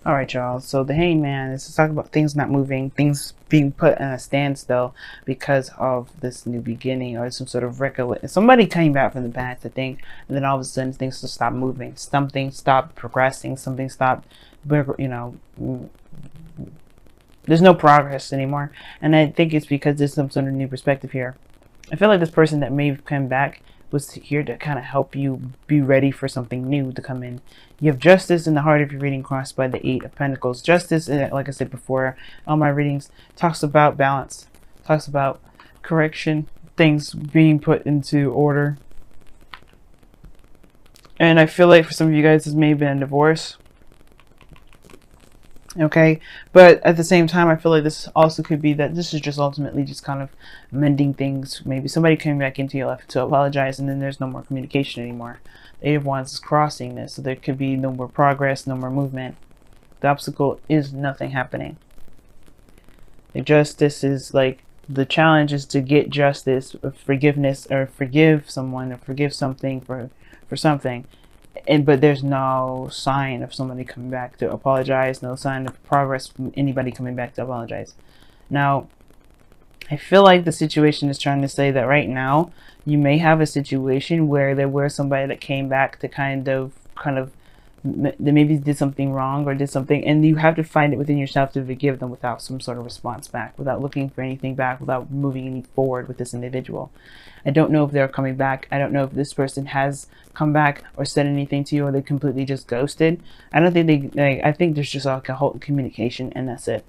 All right, y'all. So the hangman is to talk about things not moving, things being put in a standstill because of this new beginning or some sort of recollection. Somebody came back from the past, I think, and then all of a sudden things just stop moving. Something stopped progressing. Something stopped, you know, there's no progress anymore. And I think it's because there's some sort of new perspective here. I feel like this person that may have come back was here to kind of help you be ready for something new to come in. You have justice in the heart of your reading crossed by the Eight of Pentacles. Justice, like I said before, all my readings talks about balance, talks about correction, things being put into order. And I feel like for some of you guys, this may have been a divorce. Okay, but at the same time, I feel like this also could be that this is just ultimately just kind of mending things. Maybe somebody came back into your life to apologize, and then there's no more communication anymore. The Eight of Wands is crossing this, so there could be no more progress, no more movement. The obstacle is nothing happening. The justice is like the challenge is to get justice, or forgiveness, or forgive someone, or forgive something for something. But there's no sign of somebody coming back to apologize, no sign of progress from anybody coming back to apologize. Now, I feel like the situation is trying to say that right now you may have a situation where there was somebody that came back to kind of they maybe did something wrong or did something, and you have to find it within yourself to forgive them without some sort of response back, without looking for anything back, without moving any forward with this individual. I don't know if they're coming back. I don't know if this person has come back or said anything to you, or they completely just ghosted. I don't think they I think there's just like a whole communication, and that's it.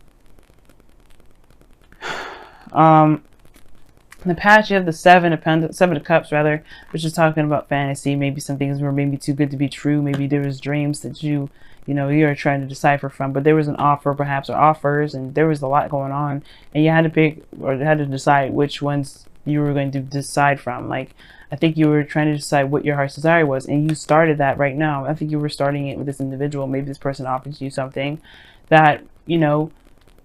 In the past, you have the Seven of Cups, rather, which is talking about fantasy. Maybe some things were maybe too good to be true. Maybe there was dreams that you're trying to decipher from. But there was an offer, perhaps, or offers, and there was a lot going on, and you had to pick or had to decide which ones you were going to decide from. Like, I think you were trying to decide what your heart's desire was, and you started that right now. I think you were starting it with this individual. Maybe this person offered you something that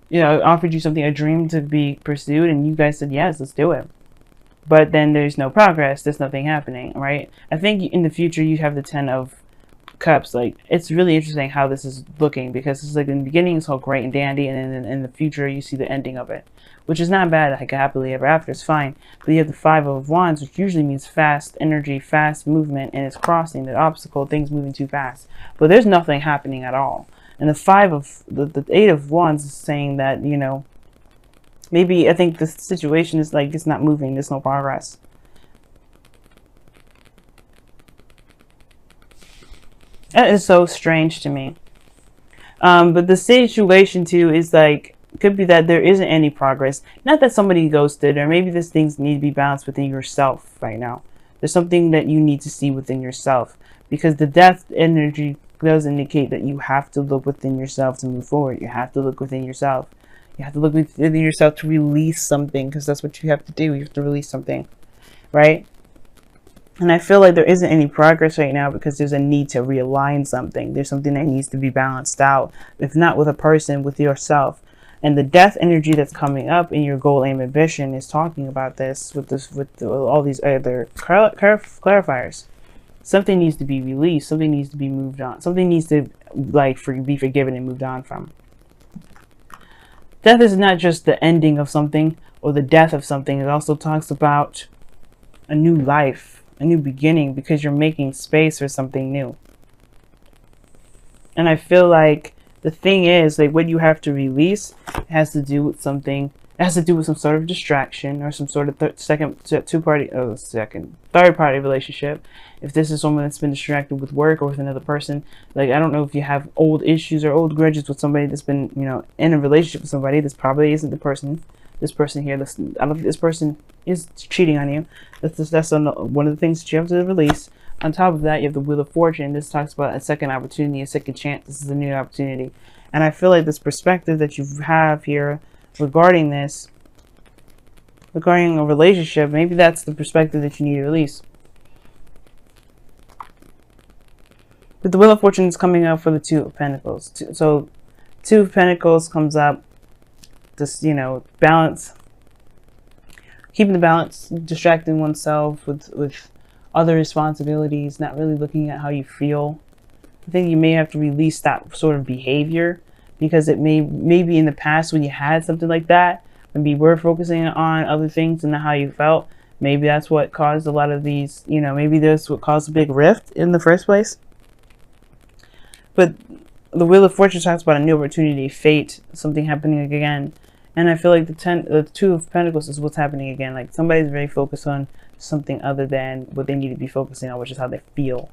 offered you something, a dream to be pursued, and you guys said, yes, let's do it. But then there's no progress. There's nothing happening, right? I think in the future you have the Ten of Cups. Like, it's really interesting how this is looking, because it's like in the beginning it's all great and dandy, and then in the future you see the ending of it, which is not bad. Like happily ever after, it's fine. But you have the Five of Wands, which usually means fast energy, fast movement, and it's crossing the obstacle, things moving too fast. But there's nothing happening at all. And the Eight of Wands is saying that, maybe I think the situation is like it's not moving, there's no progress. That is so strange to me. But the situation too is like, could be that there isn't any progress. Not that somebody ghosted, or maybe these things need to be balanced within yourself right now. There's something that you need to see within yourself, because the death energy does indicate that you have to look within yourself to move forward. You have to look within yourself. You have to look within yourself to release something, because that's what you have to do. You have to release something, right? And I feel like there isn't any progress right now because there's a need to realign something. There's something that needs to be balanced out, if not with a person, with yourself. And the death energy that's coming up in your goal, aim, ambition is talking about this with all these other clarifiers. Something needs to be released. Something needs to be moved on. Something needs to be forgiven and moved on from. Death is not just the ending of something or the death of something. It also talks about a new life, a new beginning, because you're making space for something new. And I feel like the thing is, like, what you have to release has to do with something. It has to do with some sort of distraction or some sort of third party relationship. If this is someone that's been distracted with work or with another person, like, I don't know if you have old issues or old grudges with somebody that's been, in a relationship with somebody. This probably isn't the person. This person here, I don't think this person is cheating on you. That's one of the things that you have to release. On top of that, you have the Wheel of Fortune. This talks about a second opportunity, a second chance. This is a new opportunity. And I feel like this perspective that you have here regarding a relationship, maybe that's the perspective that you need to release. But the Wheel of Fortune is coming up for the Two of Pentacles. So Two of Pentacles comes up, just, balance. Keeping the balance, distracting oneself with other responsibilities, not really looking at how you feel. I think you may have to release that sort of behavior, because it maybe in the past when you had something like that, maybe you were focusing on other things and not how you felt. Maybe that's what caused a lot of these, you know, maybe that's what caused a big rift in the first place. But the Wheel of Fortune talks about a new opportunity, fate, something happening again. And I feel like the Two of Pentacles is what's happening again. Like somebody's very focused on something other than what they need to be focusing on, which is how they feel.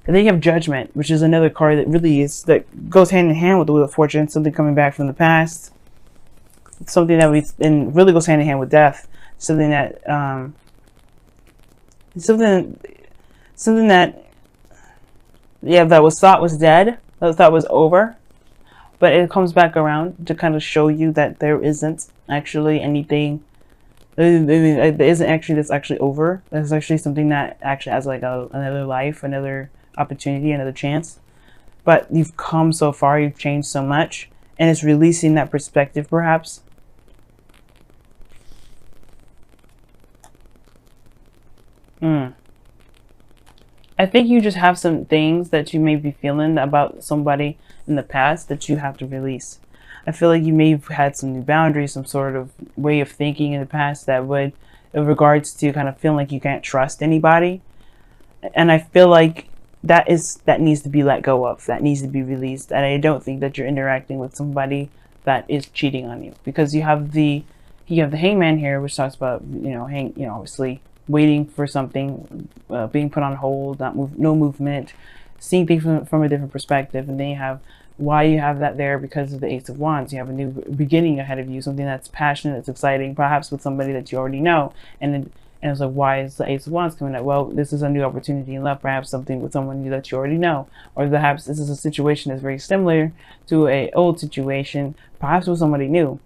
And then you have Judgment, which is another card that really is, that goes hand in hand with the Wheel of Fortune, something coming back from the past. Something that and really goes hand in hand with death. Something that, something that, yeah, that was thought was dead, that thought was over, but it comes back around to kind of show you that there isn't actually anything. There isn't actually that's actually over. There's actually something that actually has like another life, another opportunity, another chance. But you've come so far, you've changed so much, and it's releasing that perspective, perhaps. I think you just have some things that you may be feeling about somebody in the past that you have to release. I feel like you may have had some new boundaries, some sort of way of thinking in the past that would, in regards to kind of feeling like you can't trust anybody. And I feel like that needs to be let go of. That needs to be released. And I don't think that you're interacting with somebody that is cheating on you, because you have the Hangman here, which talks about, you know, obviously waiting for something, being put on hold, no movement, seeing things from a different perspective. And then you have why you have that there, because of the Ace of Wands. You have a new beginning ahead of you, something that's passionate, that's exciting, perhaps with somebody that you already know. And it's like, why is the Ace of Wands coming up? Well, this is a new opportunity in love, perhaps something with someone that you already know, or perhaps this is a situation that's very similar to a old situation, perhaps with somebody new.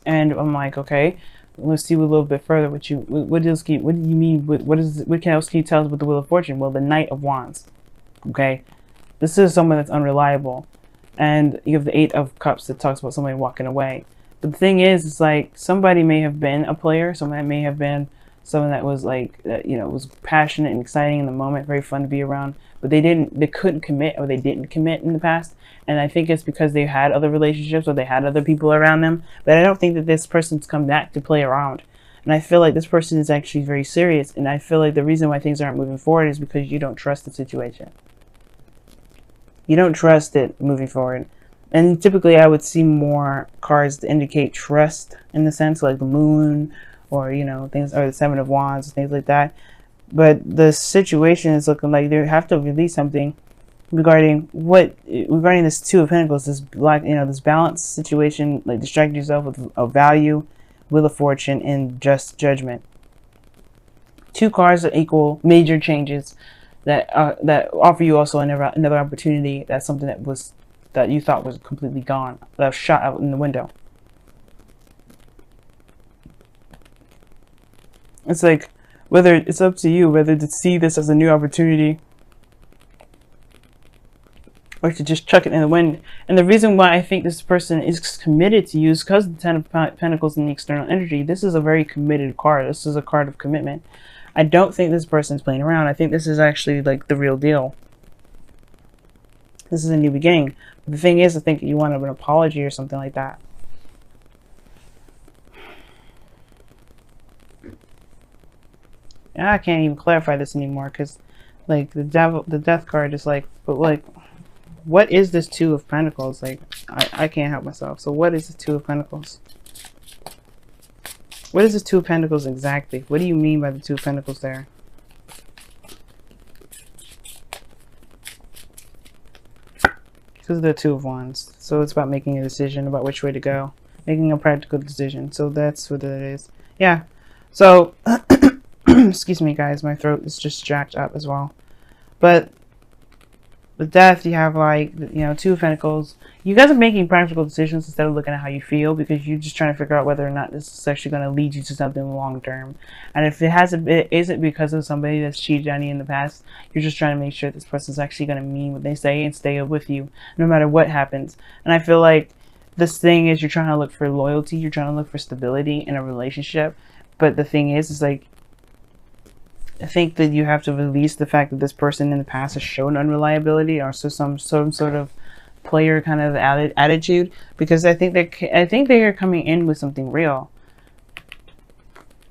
And I'm like, okay, let's see a little bit further. What do you mean? What else can you tell us with the Wheel of Fortune? Well, the Knight of Wands. Okay, this is someone that's unreliable, and you have the Eight of Cups that talks about somebody walking away. But the thing is, it's like somebody may have been a player, someone may have been someone that was like, you know, was passionate and exciting in the moment, very fun to be around, but they couldn't commit, or they didn't commit in the past. And I think it's because they had other relationships, or they had other people around them. But I don't think that this person's come back to play around. And I feel like this person is actually very serious. And I feel like the reason why things aren't moving forward is because you don't trust the situation. You don't trust it moving forward. And typically I would see more cards to indicate trust, in the sense like the Moon, or, you know, things, or the Seven of Wands, things like that. But the situation is looking like they have to release something regarding this Two of Pentacles, this this balanced situation, like distract yourself with a value, Wheel of Fortune, and just Judgment. Two cards that equal major changes that offer you also another opportunity. That's something that you thought was completely gone, that was shot out in the window. It's like, whether it's up to you whether to see this as a new opportunity, or to just chuck it in the wind. And the reason why I think this person is committed to you is because of the Ten of Pentacles and the external energy. This is a very committed card. This is a card of commitment. I don't think this person's playing around. I think this is actually like the real deal. This is a new beginning. But the thing is, I think you want an apology or something like that. And I can't even clarify this anymore, because like the death card is like, but like, what is this Two of Pentacles? Like, I can't help myself. So what is the Two of Pentacles? What is this Two of Pentacles exactly? What do you mean by the Two of Pentacles there? This is the Two of Wands. So it's about making a decision about which way to go. Making a practical decision. So that's what it is. Yeah. So, excuse me guys, my throat is just jacked up as well. But with death, you have like, you know, Two of Pentacles. You guys are making practical decisions instead of looking at how you feel, because you're just trying to figure out whether or not this is actually going to lead you to something long term. And if it isn't because of somebody that's cheated on you in the past, you're just trying to make sure this person's actually going to mean what they say and stay with you no matter what happens. And I feel like this thing is, you're trying to look for loyalty, you're trying to look for stability in a relationship. But the thing is like, I think that you have to release the fact that this person in the past has shown unreliability, or so some sort of player kind of attitude, because I think they are coming in with something real.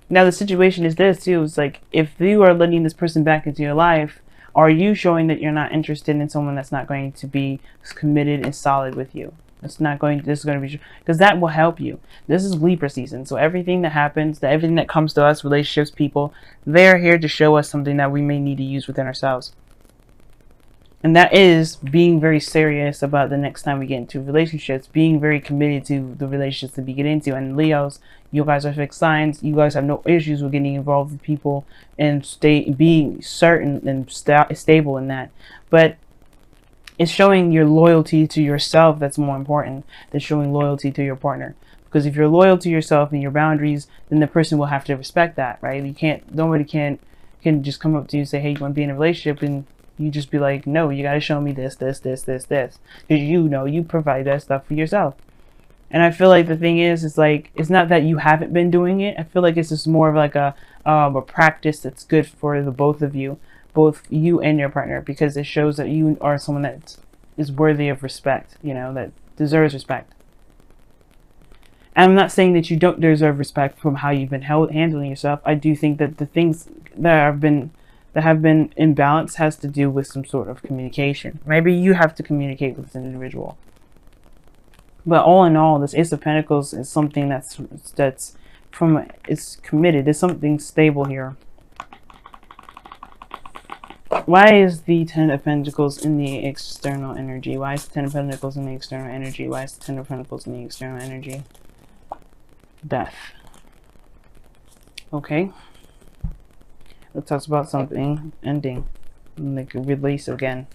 Now the situation is this too, it's like, if you are letting this person back into your life, are you showing that you're not interested in someone that's not going to be committed and solid with you? This is going to be, because that will help you. This is Libra season, so everything that happens, everything that comes to us, relationships, people, they're here to show us something that we may need to use within ourselves. And that is being very serious about the next time we get into relationships, being very committed to the relationships that we get into. And Leos, you guys are fixed signs. You guys have no issues with getting involved with people and being certain and stable in that. But it's showing your loyalty to yourself that's more important than showing loyalty to your partner. Because if you're loyal to yourself and your boundaries, then the person will have to respect that, right? You can't, nobody can just come up to you and say, hey, you want to be in a relationship, and you just be like, no, you got to show me this. Because you know, you provide that stuff for yourself. And I feel like the thing is like, it's not that you haven't been doing it. I feel like it's just more of like a practice that's good for the both of you, both you and your partner, because it shows that you are someone that is worthy of respect, you know, that deserves respect. And I'm not saying that you don't deserve respect from how you've been handling yourself. I do think that the things that have been imbalanced has to do with some sort of communication. Maybe you have to communicate with an individual. But all in all, this Ace of Pentacles is something it's committed. There's something stable here. Why is the Ten of Pentacles in the external energy? Why is the Ten of Pentacles in the external energy? Why is the Ten of Pentacles in the external energy? Death. Okay. Let's talk about something ending, like a release again.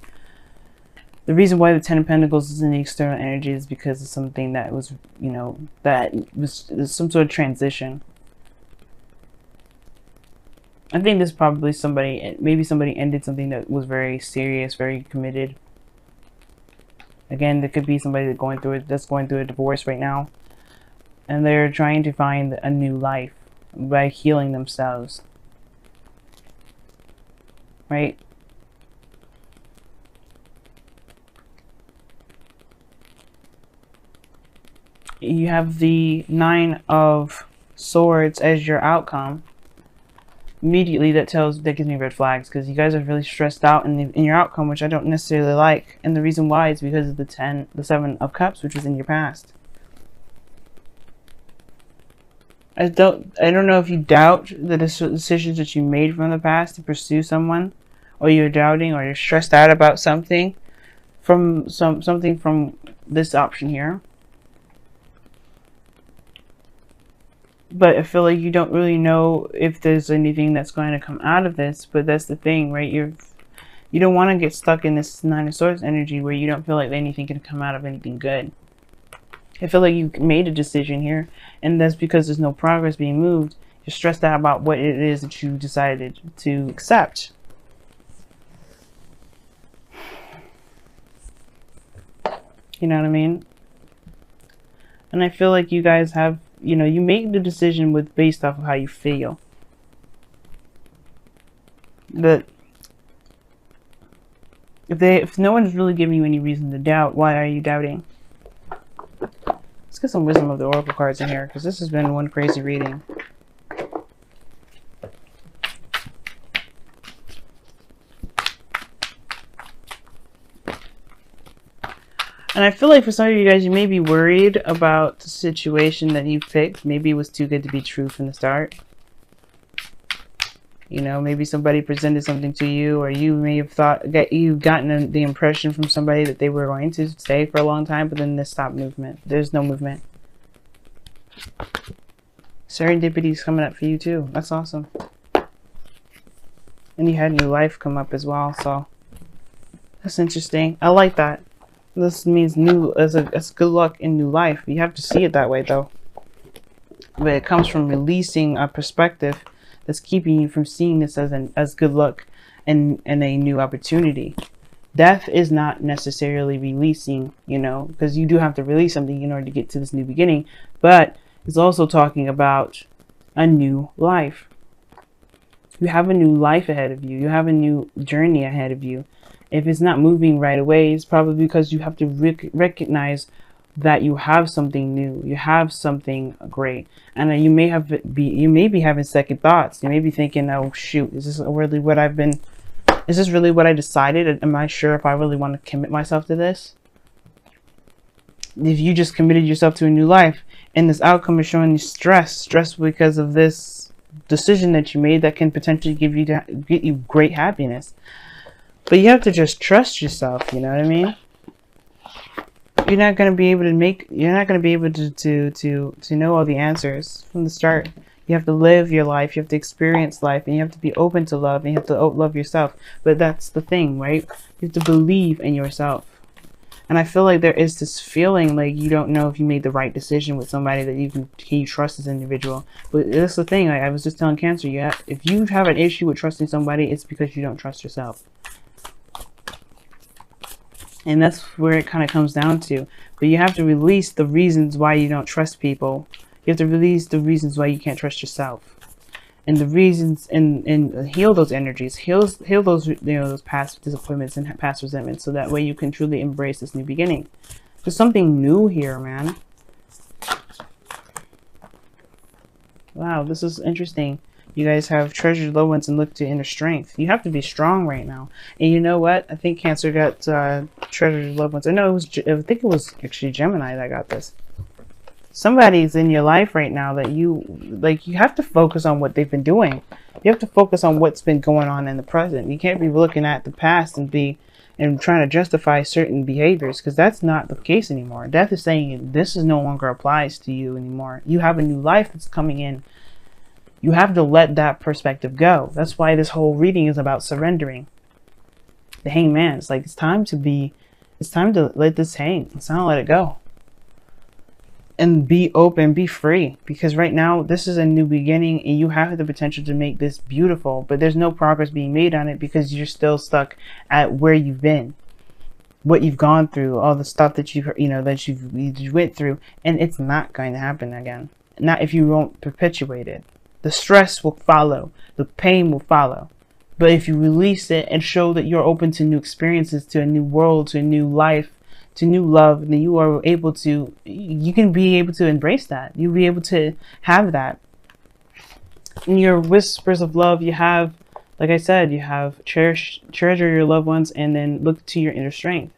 The reason why the Ten of Pentacles is in the external energy is because of something that was, you know, that was some sort of transition. I think this probably maybe somebody ended something that was very serious, very committed. Again, there could be somebody that's going through a divorce right now, and they're trying to find a new life by healing themselves. Right? You have the Nine of Swords as your outcome. Immediately that gives me red flags, because you guys are really stressed out in your outcome, which I don't necessarily like. And the reason why is because of the Seven of Cups, which was in your past. I don't know if you doubt the decisions that you made from the past to pursue someone, or you're doubting, or you're stressed out about something from this option here. But I feel like you don't really know if there's anything that's going to come out of this. But that's the thing, right? You don't want to get stuck in this Nine of Swords energy where you don't feel like anything can come out of anything good. I feel like you made a decision here, and that's because there's no progress being moved. You're stressed out about what it is that you decided to accept. You know what I mean? And I feel like you guys have, you know, you make the decision based off of how you feel. But if no one's really giving you any reason to doubt, why are you doubting? Let's get some wisdom of the oracle cards in here, because this has been one crazy reading. And I feel like for some of you guys, you may be worried about the situation that you picked. Maybe it was too good to be true from the start. You know, maybe somebody presented something to you, or you may have gotten the impression from somebody that they were going to stay for a long time, but then they stopped movement. There's no movement. Serendipity is coming up for you too. That's awesome. And you had new life come up as well, so that's interesting. I like that. This means it's good luck in new life. You have to see it that way though. But it comes from releasing a perspective that's keeping you from seeing this as good luck and a new opportunity. Death is not necessarily releasing, you know, because you do have to release something in order to get to this new beginning, but it's also talking about a new life. You have a new life ahead of you. You have a new journey ahead of you. If it's not moving right away, it's probably because you have to recognize that you have something new. You have something great, and you may be having second thoughts. You may be thinking, "Oh shoot, is this really what I've been? Is this really what I decided? Am I sure if I really want to commit myself to this?" If you just committed yourself to a new life, and this outcome is showing you stress because of this decision that you made that can potentially get you great happiness. But you have to just trust yourself, you know what I mean? You're not going to be able to know all the answers from the start. You have to live your life, you have to experience life, and you have to be open to love, and you have to love yourself. But that's the thing, right? You have to believe in yourself. And I feel like there is this feeling like you don't know if you made the right decision with somebody that can you trust this individual. But that's the thing. Like I was just telling Cancer, if you have an issue with trusting somebody, it's because you don't trust yourself. And that's where it kind of comes down to. But you have to release the reasons why you don't trust people. You have to release the reasons why you can't trust yourself. And the reasons, and heal those energies, heal those, those past disappointments and past resentments, so that way you can truly embrace this new beginning. There's something new here, man. Wow, this is interesting. You guys have treasured loved ones and look to inner strength. You have to be strong right now. And you know what? I think Cancer got treasured loved ones. I think it was actually Gemini that got this. Somebody's in your life right now that you have to focus on what they've been doing. You have to focus on what's been going on in the present. You can't be looking at the past and trying to justify certain behaviors, because that's not the case anymore. Death is saying this is no longer applies to you anymore. You have a new life that's coming in. You have to let that perspective go. That's why this whole reading is about surrendering. The Hanged Man. It's like it's time to let this hang. It's time to let it go. And be open, be free, because right now this is a new beginning and you have the potential to make this beautiful, but there's no progress being made on it because you're still stuck at where you've been, what you've gone through, all the stuff that you went through, and it's not going to happen again. Not if you won't perpetuate it. The stress will follow, the pain will follow. But if you release it and show that you're open to new experiences, to a new world, to a new life, to new love, then you can be able to embrace that. You'll be able to have that. In your whispers of love, you have, like I said, you have treasure your loved ones, and then look to your inner strength.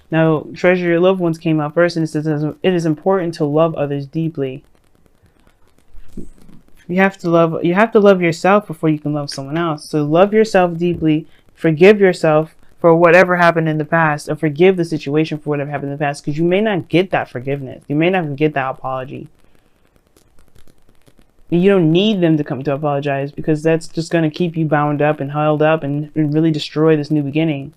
Now, treasure your loved ones came out first, and it says it is important to love others deeply. You have to love yourself before you can love someone else. So love yourself deeply, forgive yourself for whatever happened in the past, or forgive the situation for whatever happened in the past, because you may not get that forgiveness. You may not get that apology. You don't need them to come to apologize, because that's just going to keep you bound up and held up and really destroy this new beginning.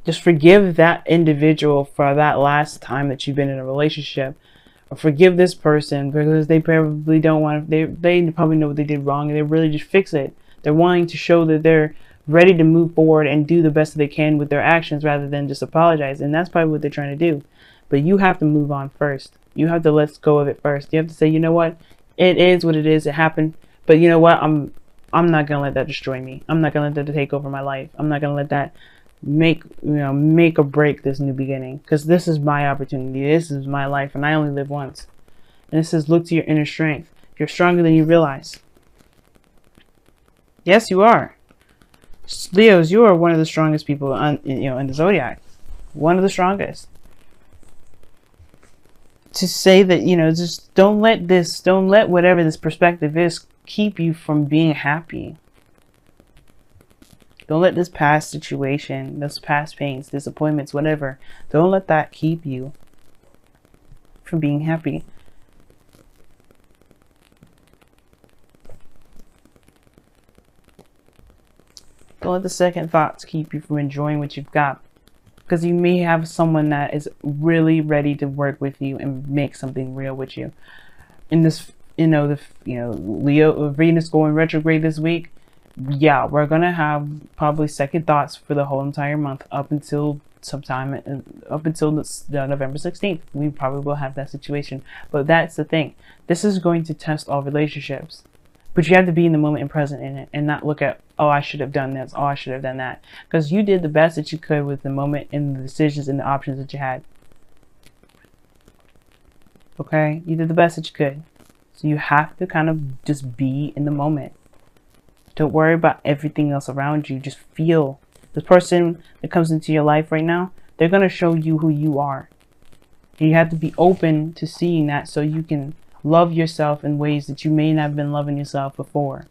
Just forgive that individual for that last time that you've been in a relationship. Or forgive this person because they probably don't want to, they probably know what they did wrong and they really just fix it. They're wanting to show that they're ready to move forward and do the best that they can with their actions rather than just apologize. And that's probably what they're trying to do. But you have to move on first. You have to let go of it first. You have to say, you know what? It is what it is. It happened. But you know what? I'm not going to let that destroy me. I'm not going to let that take over my life. I'm not going to let that make or break this new beginning, because this is my opportunity. This is my life, and I only live once. And it says, look to your inner strength. You're stronger than you realize. Yes, you are. Leos, you are one of the strongest people in the zodiac. One of the strongest. To say that, just don't let whatever this perspective is keep you from being happy. Don't let this past situation, those past pains, disappointments, whatever, don't let that keep you from being happy. Don't let the second thoughts keep you from enjoying what you've got. Because you may have someone that is really ready to work with you and make something real with you. In this, Leo, Venus going retrograde this week, yeah, we're going to have probably second thoughts for the whole entire month up until November 16th. We probably will have that situation. But that's the thing. This is going to test all relationships. But you have to be in the moment and present in it, and not look at, oh, I should have done this, oh, I should have done that. Because you did the best that you could with the moment and the decisions and the options that you had. Okay? You did the best that you could. So you have to kind of just be in the moment. Don't worry about everything else around you. Just feel. The person that comes into your life right now, they're going to show you who you are. And you have to be open to seeing that so you can love yourself in ways that you may not have been loving yourself before.